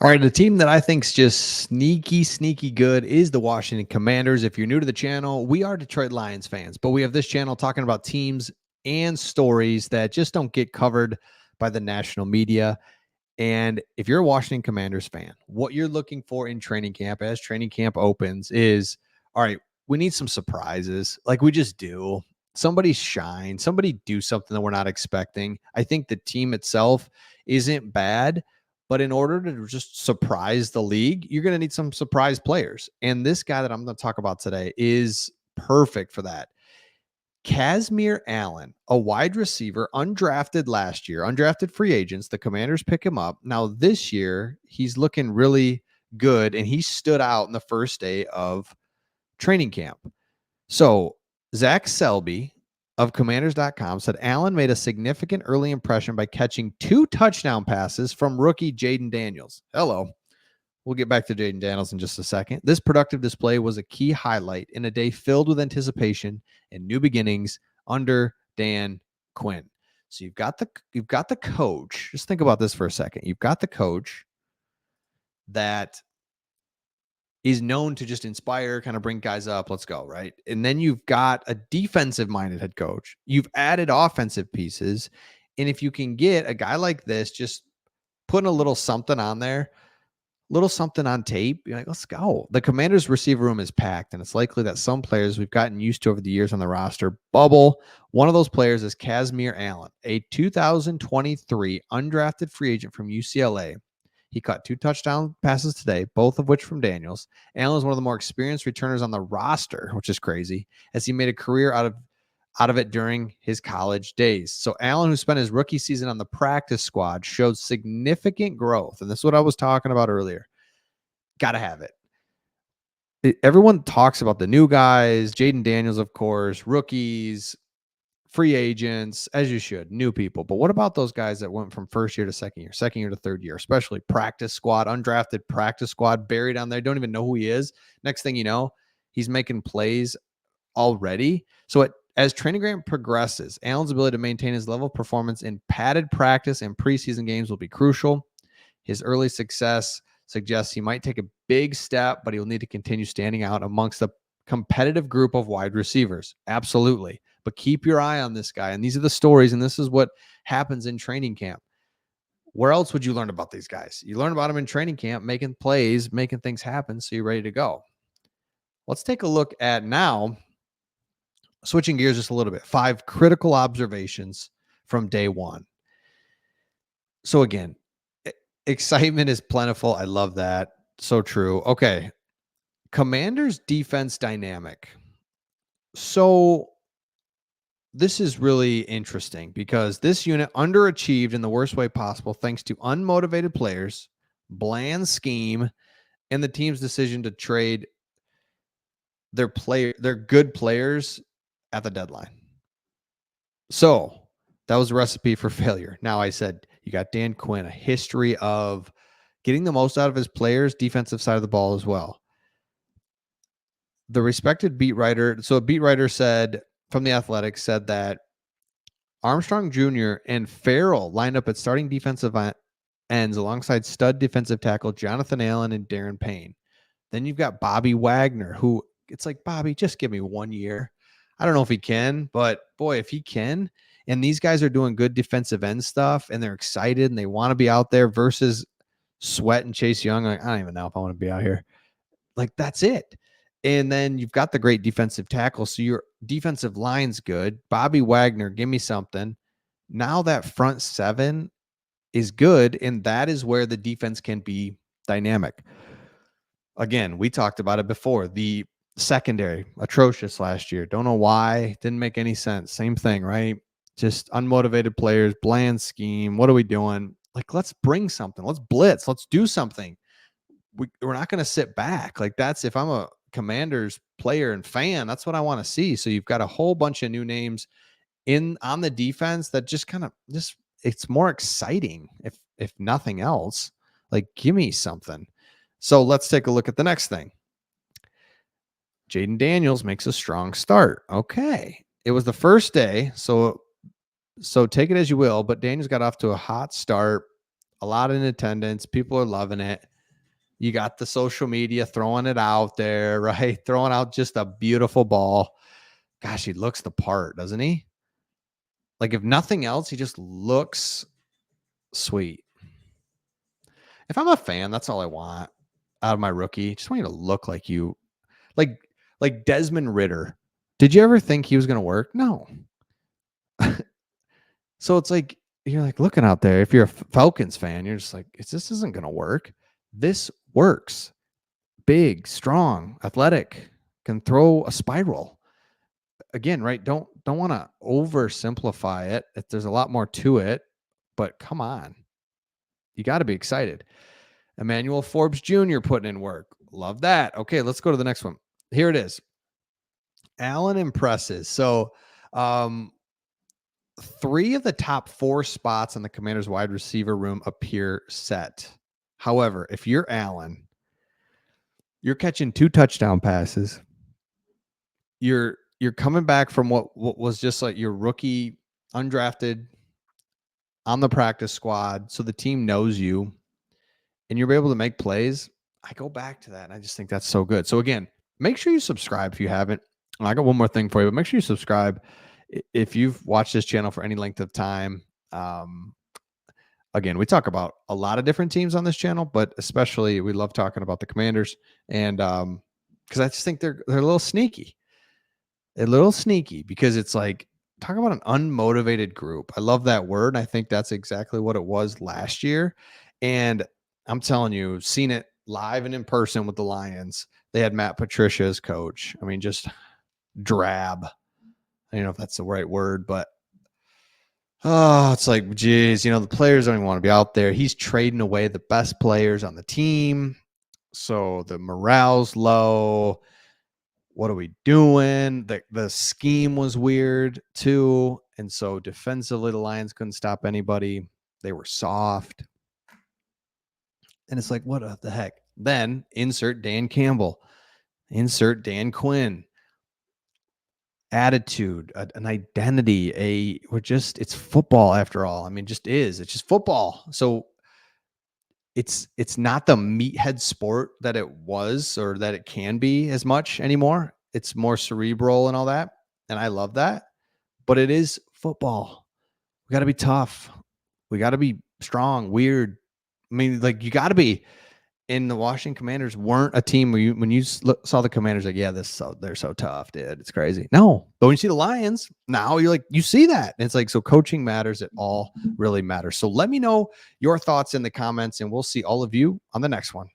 All right, the team that I think's just sneaky good is the Washington Commanders. If you're new to the channel, we are Detroit Lions fans, but we have this channel talking about teams and stories that just don't get covered by the national media. And if you're a Washington Commanders fan, what you're looking for in training camp as training camp opens is, all right, we need some surprises. Like we just do. Somebody shine, somebody do something that we're not expecting. I think the team itself isn't bad, but in order to just surprise the league, you're going to need some surprise players. And this guy that I'm going to talk about today is perfect for that. Kazmeir Allen, a wide receiver, undrafted last year, undrafted free agents. The Commanders pick him up. Now, this year, he's looking really good, and he stood out in the first day of training camp. So, Zach Selby of Commanders.com said Allen made a significant early impression by catching 2 touchdown passes from rookie Jayden Daniels. Hello. We'll get back to Jayden Daniels in just a second. This productive display was a key highlight in a day filled with anticipation and new beginnings under Dan Quinn. So you've got the coach. Just think about this for a second. You've got the coach that is known to just inspire, kind of bring guys up. Let's go, right? And then you've got a defensive-minded head coach. You've added offensive pieces. And if you can get a guy like this, just putting a little something on there, little something on tape, you're like, let's go. The Commanders receiver room is packed, and it's likely that some players we've gotten used to over the years on the roster bubble. One of those players is Kazmeir Allen, a 2023 undrafted free agent from UCLA. He caught 2 touchdown passes today, both of which from Daniels. Allen is one of the more experienced returners on the roster, which is crazy, as he made a career out of it during his college days. So Allen, who spent his rookie season on the practice squad, showed significant growth. And this is what I was talking about earlier. Got to have it. Everyone talks about the new guys, Jayden Daniels, of course, rookies, free agents, as you should, new people. But what about those guys that went from first year to second year to third year, especially practice squad, undrafted practice squad, buried on there, don't even know who he is. Next thing you know, he's making plays already. So as training camp progresses, Allen's ability to maintain his level of performance in padded practice and preseason games will be crucial. His early success suggests he might take a big step, but he'll need to continue standing out amongst the competitive group of wide receivers. Absolutely. But keep your eye on this guy. And these are the stories, and this is what happens in training camp. Where else would you learn about these guys? You learn about them in training camp, making plays, making things happen, so you're ready to go. Let's take a look at now, switching gears just a little bit, 5 critical observations from day one. So again, excitement is plentiful. I love that. So true. Okay. Commanders defense dynamic. So this is really interesting because this unit underachieved in the worst way possible thanks to unmotivated players, bland scheme, and the team's decision to trade their good players at the deadline. So that was a recipe for failure. Now I said you got Dan Quinn, a history of getting the most out of his players, defensive side of the ball as well. The respected beat writer, so a beat writer said from The Athletic, said that Armstrong Jr. and Farrell lined up at starting defensive ends alongside stud defensive tackle Jonathan Allen and Darren Payne. Then you've got Bobby Wagner, who it's like, Bobby, just give me 1 year. I don't know if he can, but boy, if he can, and these guys are doing good defensive end stuff and they're excited and they want to be out there versus Sweat and Chase Young. Like, I don't even know if I want to be out here. Like, that's it. And then you've got the great defensive tackle. So your defensive line's good. Bobby Wagner, give me something. Now that front 7 is good, and that is where the defense can be dynamic. Again, we talked about it before. The secondary, atrocious last year. Don't know why. Didn't make any sense. Same thing, right? Just unmotivated players, bland scheme. What are we doing? Like, let's bring something. Let's blitz. Let's do something. We're not going to sit back. Like, that's, if I'm a Commanders player and fan, that's what I want to see. So you've got a whole bunch of new names on the defense that just kind of it's more exciting if nothing else. Like, give me something. So let's take a look at the next thing. Jayden Daniels makes a strong start. Okay. It was the first day, so take it as you will, but Daniels got off to a hot start, a lot in attendance. People are loving it. You got the social media throwing it out there, right? Throwing out just a beautiful ball. Gosh, he looks the part, doesn't he? Like, if nothing else, he just looks sweet. If I'm a fan, that's all I want out of my rookie. Just want you to look like you, like like Desmond Ritter. Did you ever think he was going to work? No. So it's like you're like looking out there. If you're a Falcons fan, you're just like, this isn't going to work. This works. Big, strong, athletic, can throw a spiral. Again, right? Don't want to oversimplify it. There's a lot more to it, but come on. You got to be excited. Emmanuel Forbes Jr. putting in work. Love that. Okay, let's go to the next one. Here it is. Allen impresses. So, 3 of the top 4 spots on the Commanders wide receiver room appear set. However, if you're Allen, you're catching 2 touchdown passes. You're coming back from what was just like your rookie, undrafted, on the practice squad, so the team knows you, and you're able to make plays. I go back to that, and I just think that's so good. So again, make sure you subscribe if you haven't. I got one more thing for you, but make sure you subscribe if you've watched this channel for any length of time. Again, we talk about a lot of different teams on this channel, but especially we love talking about the Commanders, and because I just think they're a little sneaky. Because it's like, talk about an unmotivated group. I love that word. I think that's exactly what it was last year. And I'm telling you, seen it live and in person with the Lions. They had Matt Patricia as coach. I mean, just drab. I don't know if that's the right word, but it's like, geez, the players don't even want to be out there. He's trading away the best players on the team. So the morale's low. What are we doing? The scheme was weird too. And so defensively, the Lions couldn't stop anybody. They were soft. And it's like, what the heck? Then insert Dan Campbell, insert Dan Quinn. Attitude, an identity, it's football after all. I mean, it's just football. So it's not the meathead sport that it was or that it can be as much anymore. It's more cerebral and all that. And I love that. But it is football. We got to be tough. We got to be strong, weird. I mean, like, you got to be. And the Washington Commanders weren't a team where when you saw the Commanders, like, yeah, they're so tough, dude. It's crazy. No, but when you see the Lions, now you're like, you see that. And it's like, so coaching matters. It all really matters. So let me know your thoughts in the comments, and we'll see all of you on the next one.